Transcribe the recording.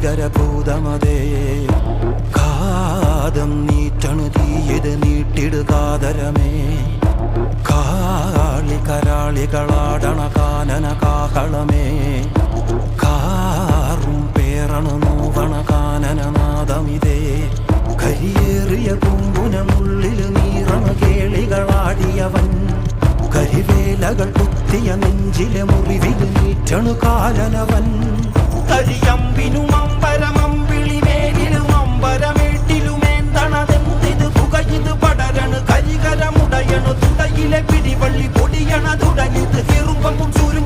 ഭീകരഭൂതമതേ കാതം നീറ്റണു തീയത് നീട്ടിടുകാതരമേ കാളി കരാളികളാടണ കാനന കാഹളമേ കാറും പേറണു നോവണ കാനനനാദമിതേ കരിയേറിയ കുമ്പുനമുള്ളിൽ നീറണ കേളികളാടിയവൻ കരിവേലകൾ കുത്തിയ നെഞ്ചിലെ മുറിവിൽ നീറ്റണു കാലനവൻ കരിയമ്പിനും അമ്പരമമ്പിളിമേലിലും അമ്പരമേട്ടിലുമേന്തണതെന്തിത് പുകയിത് പടരണു കരികരമുടയണു തുടയിലെ പിടിവള്ളി പൊടിയണ തുടങ്ങിത് ചെറുമ്പും ചൂരും